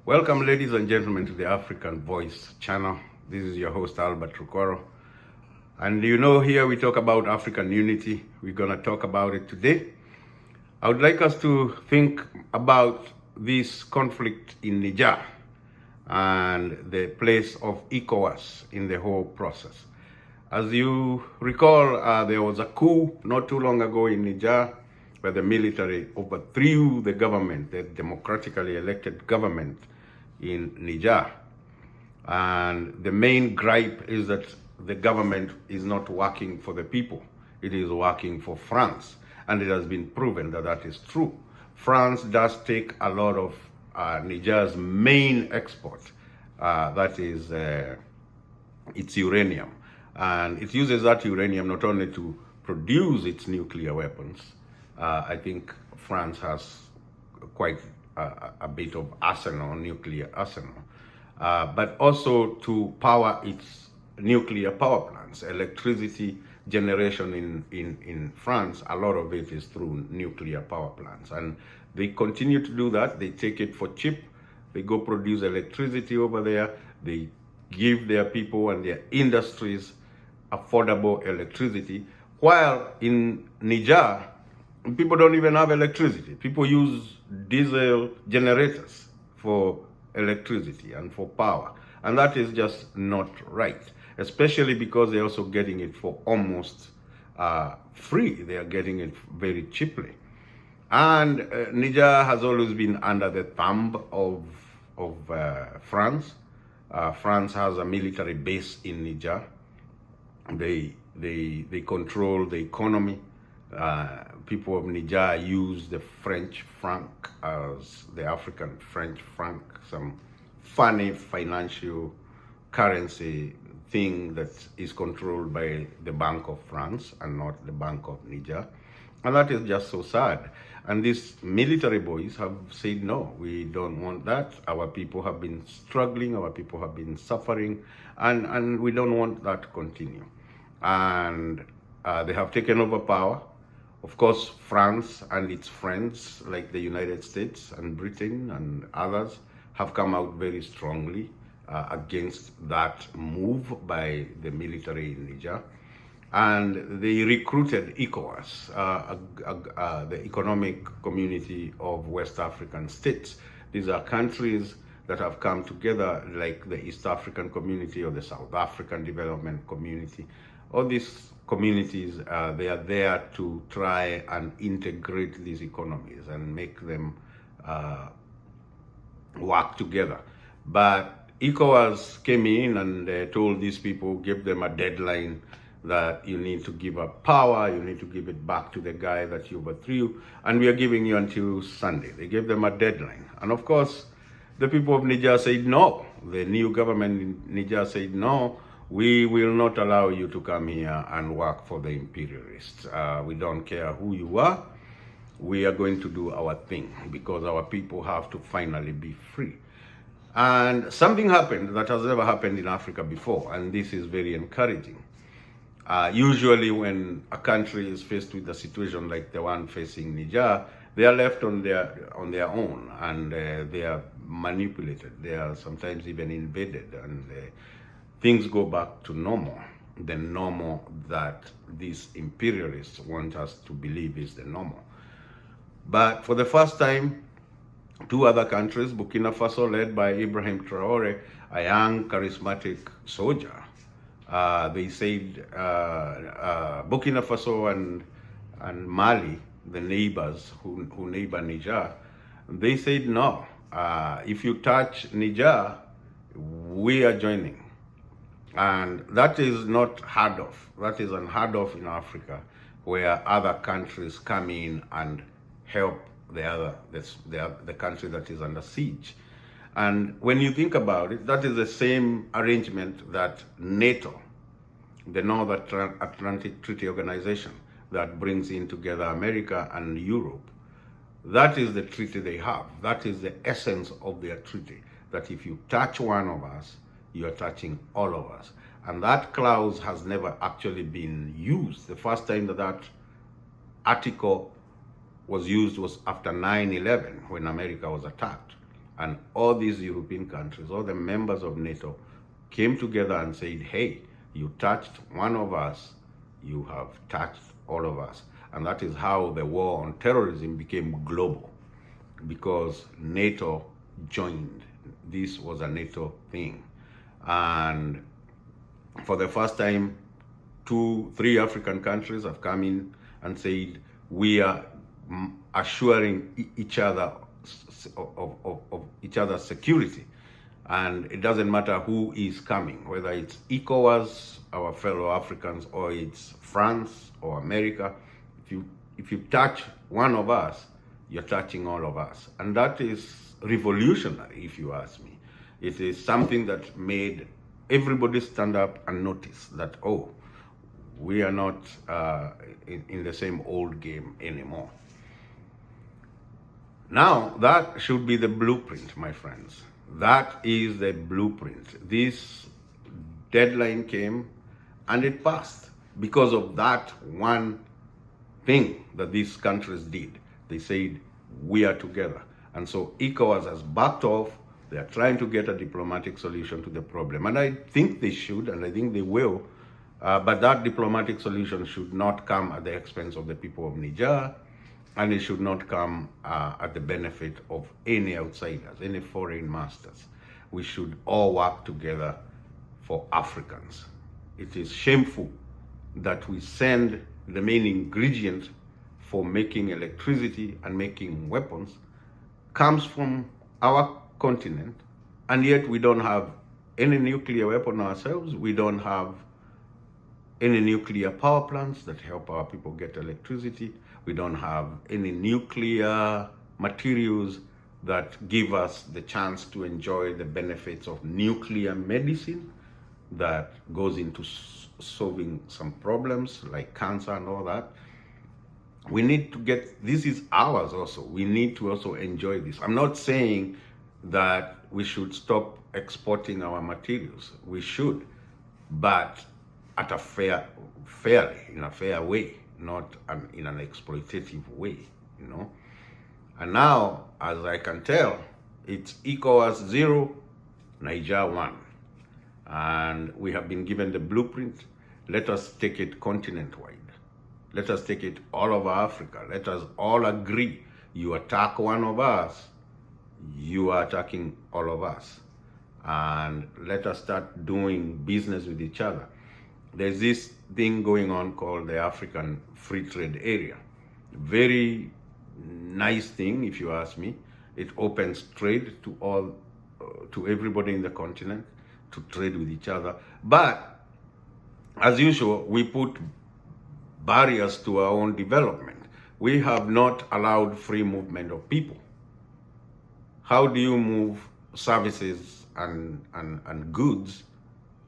Welcome, ladies and gentlemen, to the African Voice channel. This is your host, Albert Rukoro. And here we talk about African unity. We're going to talk about it today. I would like us to think about this conflict in Niger and the place of ECOWAS in the whole process. As you recall, there was a coup not too long ago in Niger where the military overthrew the government, the democratically elected government in Niger. And the main gripe is that the government is not working for the people. It is working for France. And it has been proven that that is true. France does take a lot of Niger's main export, that is its uranium. And it uses that uranium not only to produce its nuclear weapons. I think France has quite a bit of arsenal, nuclear arsenal, but also to power its nuclear power plants. Electricity generation in France, a lot of it is through nuclear power plants. And they continue to do that. They take it for cheap. They go produce electricity over there. They give their people and their industries affordable electricity. While in Niger, people don't even have electricity. People use diesel generators for electricity and for power. And that is just not right, especially because they're also getting it for almost free. They are getting it very cheaply. And Niger has always been under the thumb of France. France has a military base in Niger. They control the economy. People of Niger use the French franc as the African French franc, some funny financial currency thing that is controlled by the Bank of France and not the Bank of Niger. And that is just so sad. And these military boys have said, no, we don't want that. Our people have been struggling, our people have been suffering, and we don't want that to continue. And they have taken over power. Of course, France and its friends, like the United States and Britain and others, have come out very strongly against that move by the military in Niger. And they recruited ECOWAS, the Economic Community of West African States. These are countries that have come together, like the East African Community or the South African Development Community. All these communities, they are there to try and integrate these economies and make them work together. But ECOWAS came in and told these people, gave them a deadline that you need to give up power, you need to give it back to the guy that you overthrew, and we are giving you until Sunday. They gave them a deadline. And of course, the people of Niger said no. The new government in Niger said no. We will not allow you to come here and work for the imperialists. We don't care who you are. We are going to do our thing because our people have to finally be free. And something happened that has never happened in Africa before, and this is very encouraging. Usually when a country is faced with a situation like the one facing Niger, they are left on their own, and they are manipulated. They are sometimes even invaded, and things go back to normal, the normal that these imperialists want us to believe is the normal. But for the first time, two other countries, Burkina Faso, led by Ibrahim Traore, a young, charismatic soldier, they said Burkina Faso and Mali, the neighbors who neighbor Niger, they said no. If you touch Niger, we are joining. And that is not heard of. That is unheard of in Africa, where other countries come in and help the country that is under siege. And when you think about it, that is the same arrangement that NATO, the North Atlantic Treaty Organization, that brings in together America and Europe. That is the treaty they have. That is the essence of their treaty, that if you touch one of us, you are touching all of us. And that clause has never actually been used. The first time that article was used was after 9/11, when America was attacked. And all these European countries, all the members of NATO, came together and said, hey, you touched one of us, you have touched all of us. And that is how the war on terrorism became global, because NATO joined. This was a NATO thing. And for the first time, 3 African countries have come in and said, we are assuring each other of each other's security. And it doesn't matter who is coming, whether it's ECOWAS, our fellow Africans, or it's France or America. If you touch one of us, you're touching all of us. And that is revolutionary, if you ask me. It is something that made everybody stand up and notice that, oh, we are not in the same old game anymore. Now, that should be the blueprint, my friends. That is the blueprint. This deadline came and it passed because of that one thing that these countries did. They said, we are together. And so ECOWAS has backed off. They are trying to get a diplomatic solution to the problem. And I think they should, and I think they will. But that diplomatic solution should not come at the expense of the people of Niger, and it should not come at the benefit of any outsiders, any foreign masters. We should all work together for Africans. It is shameful that we send the main ingredient for making electricity and making weapons comes from our continent, and yet we don't have any nuclear weapon ourselves. We don't have any nuclear power plants that help our people get electricity. We don't have any nuclear materials that give us the chance to enjoy the benefits of nuclear medicine that goes into solving some problems like cancer and all that. We need to get, this is ours also. We need to also enjoy this. I'm not saying that we should stop exporting our materials. We should, but at a fairly, in a fair way, not in an exploitative way, you know. And now, as I can tell, it's ECOWAS 0, Niger 1. And we have been given the blueprint. Let us take it continent-wide. Let us take it all over Africa. Let us all agree. You attack one of us, you are attacking all of us. And let us start doing business with each other. There's this thing going on called the African Free Trade Area. Very nice thing, if you ask me. It opens trade to all, to everybody in the continent, to trade with each other. But as usual, we put barriers to our own development. We have not allowed free movement of people. How do you move services and goods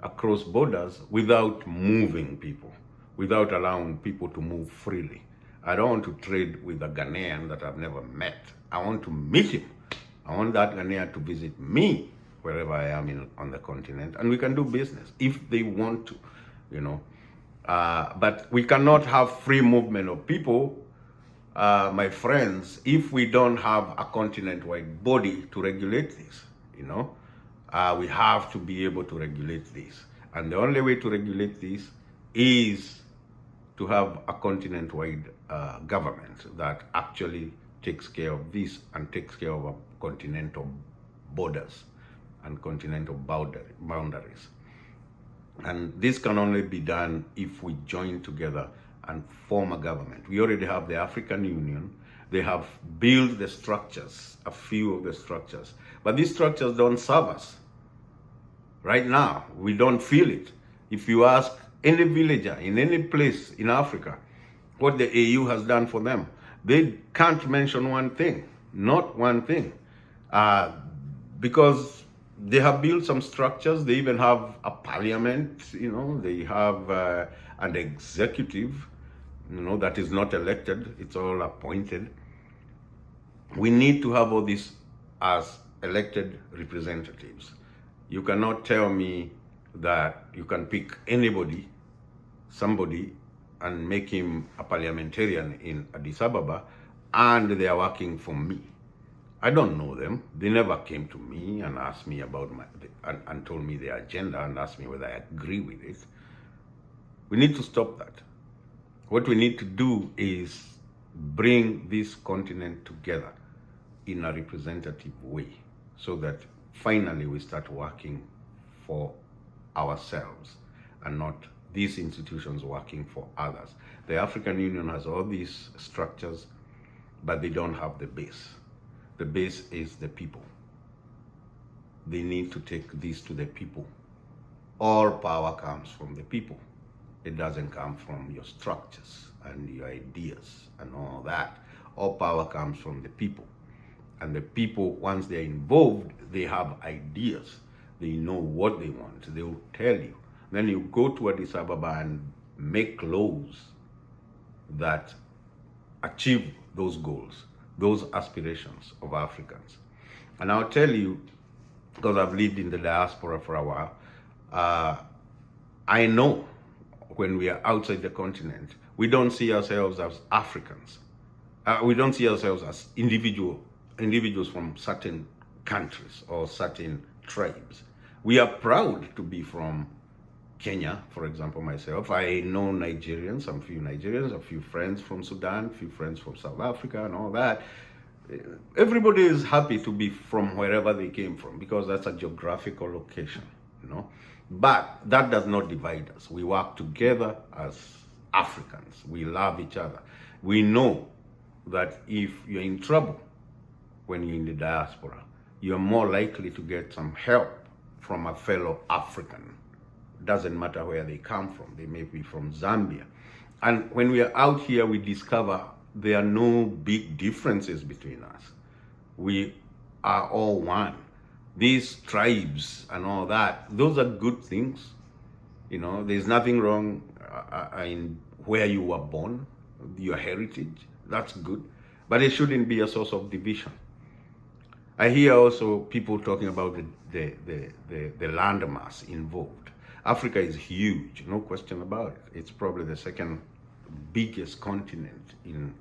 across borders without moving people, without allowing people to move freely? I don't want to trade with a Ghanaian that I've never met. I want to meet him. I want that Ghanaian to visit me wherever I am on the continent, and we can do business if they want to, you know. But we cannot have free movement of people, my friends, if we don't have a continent-wide body to regulate this, you know. We have to be able to regulate this. And the only way to regulate this is to have a continent-wide government that actually takes care of this and takes care of our continental borders and continental boundaries. And this can only be done if we join together and form a government. We already have the African Union. They have built the structures, a few of the structures, but these structures don't serve us. Right now, we don't feel it. If you ask any villager in any place in Africa what the AU has done for them, they can't mention one thing, not one thing, because they have built some structures. They even have a parliament, you know, they have an executive, you know, that is not elected, it's all appointed. We need to have all this as elected representatives. You cannot tell me that you can pick anybody, somebody, and make him a parliamentarian in Addis Ababa, and they are working for me. I don't know them. They never came to me and asked me about and told me their agenda and asked me whether I agree with it. We need to stop that. What we need to do is bring this continent together in a representative way so that finally we start working for ourselves and not these institutions working for others. The African Union has all these structures, but they don't have the base. The base is the people. They need to take this to the people. All power comes from the people. It doesn't come from your structures and your ideas and all that. All power comes from the people. And the people, once they're involved, they have ideas. They know what they want. They will tell you. Then you go to Addis Ababa and make laws that achieve those goals, those aspirations of Africans. And I'll tell you, because I've lived in the diaspora for a while, I know when we are outside the continent, we don't see ourselves as Africans. We don't see ourselves as individuals from certain countries or certain tribes. We are proud to be from Kenya, for example, myself. I know Nigerians, some few Nigerians, a few friends from Sudan, a few friends from South Africa and all that. Everybody is happy to be from wherever they came from because that's a geographical location, you know. But that does not divide us. We work together as Africans. We love each other. We know that if you're in trouble when you're in the diaspora, you're more likely to get some help from a fellow African. Doesn't matter where they come from. They may be from Zambia. And when we are out here, we discover there are no big differences between us. We are all one. These tribes and all that, those are good things. You know, there's nothing wrong in where you were born, your heritage. That's good. But it shouldn't be a source of division. I hear also people talking about the landmass involved. Africa is huge, no question about it. It's probably the second biggest continent in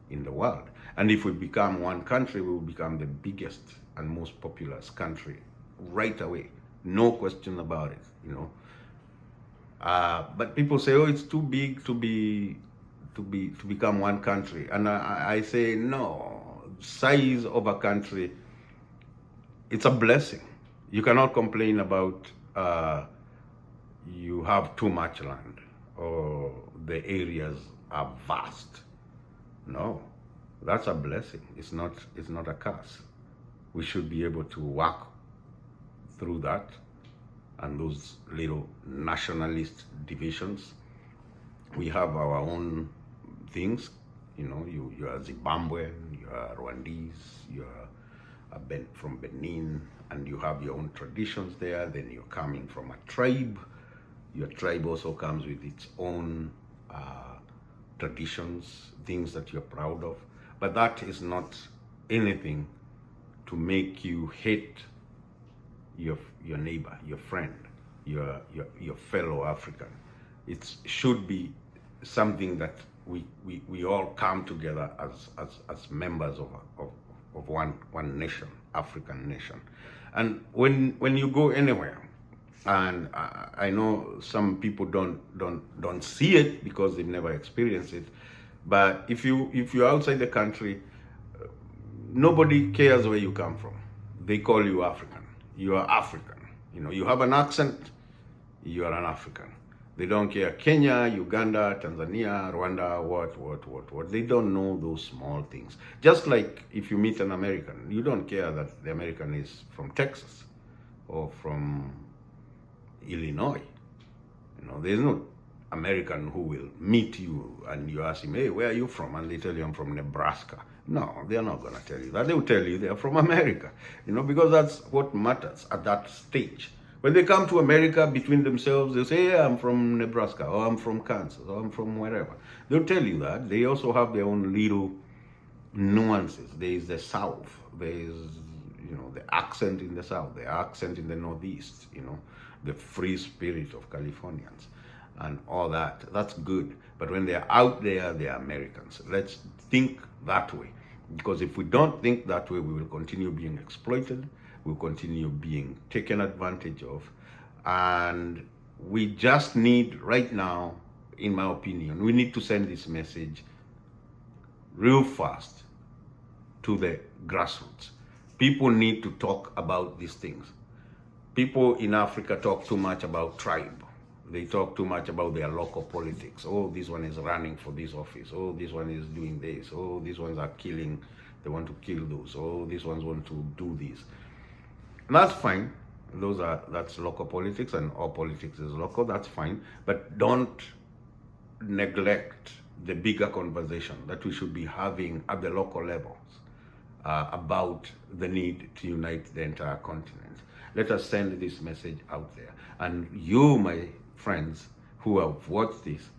the world. And if we become one country, we will become the biggest and most populous country right away. No question about it, you know. But people say, oh, it's too big to become one country. And I say, no, size of a country, it's a blessing. You cannot complain about you have too much land or the areas are vast. No, that's a blessing. It's not a curse. We should be able to work through that and those little nationalist divisions. We have our own things. You know, you are Zimbabwean, you are Rwandese, you are from Benin, and you have your own traditions there. Then you're coming from a tribe. Your tribe also comes with its own traditions, things that you're proud of. But that is not anything to make you hate your neighbor, your friend, your fellow African. It should be something that we all come together as members of one nation, African nation. And when you go anywhere, and I know some people don't see it because they've never experienced it, but if you're outside the country, nobody cares where you come from. They call you African. You are African. You know, you have an accent, you are an African. They don't care Kenya, Uganda, Tanzania, Rwanda, what. They don't know those small things. Just like if you meet an American, you don't care that the American is from Texas or from Illinois. You know, there's no American who will meet you and you ask him, hey, where are you from? And they tell you, I'm from Nebraska. No, they're not going to tell you that. They will tell you they're from America, you know, because that's what matters at that stage. When they come to America between themselves, they say, yeah, I'm from Nebraska, or I'm from Kansas, or I'm from wherever. They'll tell you that. They also have their own little nuances. There is the South. There is, you know, the accent in the South, the accent in the Northeast, you know, the free spirit of Californians and all that. That's good. But when they're out there, they're Americans. Let's think that way. Because if we don't think that way, we will continue being exploited, we'll continue being taken advantage of, and we just need, right now, in my opinion, we need to send this message real fast to the grassroots. People need to talk about these things. People in Africa talk too much about tribe. They talk too much about their local politics. Oh, this one is running for this office. Oh, this one is doing this. Oh, these ones are killing. They want to kill those. Oh, these ones want to do this. And that's fine. That's local politics, and all politics is local. That's fine. But don't neglect the bigger conversation that we should be having at the local levels about the need to unite the entire continent. Let us send this message out there. And you, my friends who have watched this,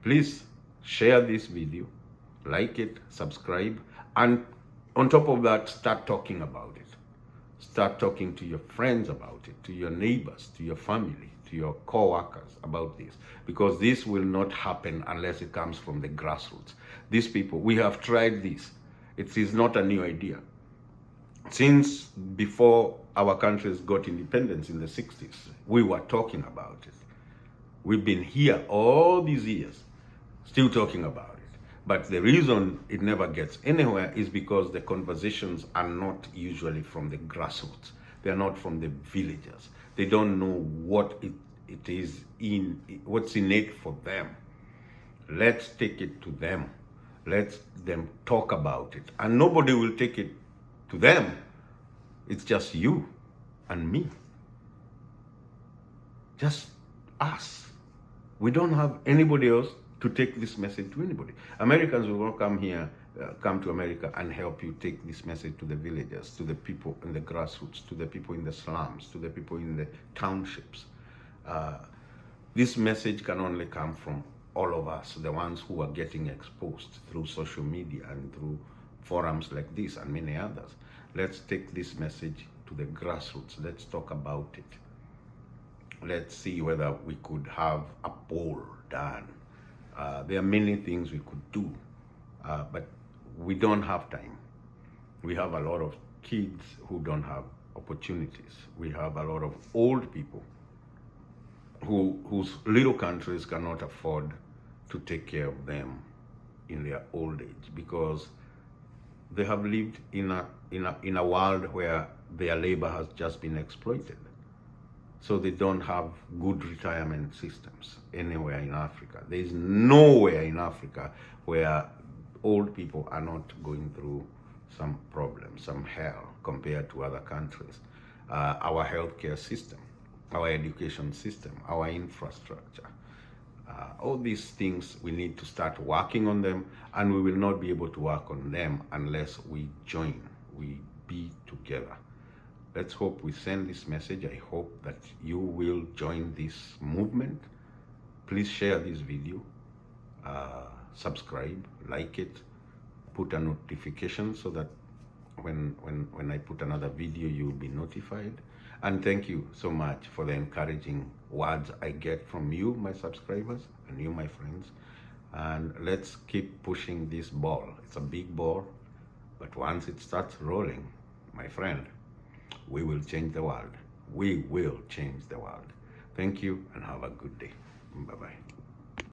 please share this video, like it, subscribe, and on top of that, start talking about it. Start talking to your friends about it, to your neighbors, to your family, to your co-workers about this, because this will not happen unless it comes from the grassroots. These people, we have tried this. It is not a new idea. Since before our countries got independence in the 60s, we were talking about it. We've been here all these years, still talking about it. But the reason it never gets anywhere is because the conversations are not usually from the grassroots. They're not from the villagers. They don't know what it is, what's in it for them. Let's take it to them. Let them talk about it. And nobody will take it to them. It's just you and me. Just us. We don't have anybody else to take this message to anybody. Americans will not come here, come to America and help you take this message to the villagers, to the people in the grassroots, to the people in the slums, to the people in the townships. This message can only come from all of us, the ones who are getting exposed through social media and through forums like this and many others. Let's take this message to the grassroots. Let's talk about it. Let's see whether we could have a poll done. There are many things we could do, but we don't have time. We have a lot of kids who don't have opportunities. We have a lot of old people whose little countries cannot afford to take care of them in their old age, because they have lived in a world where their labor has just been exploited. So they don't have good retirement systems anywhere in Africa. There is nowhere in Africa where old people are not going through some problems, some hell compared to other countries. Our healthcare system, our education system, our infrastructure, all these things, we need to start working on them, and we will not be able to work on them unless we join, we be together. Let's hope we send this message. I hope that you will join this movement. Please share this video, subscribe, like it, put a notification so that when I put another video, you will be notified. And thank you so much for the encouraging words I get from you, my subscribers, and you, my friends. And let's keep pushing this ball. It's a big ball, but once it starts rolling, my friend, we will change the world. We will change the world. Thank you and have a good day. Bye-bye.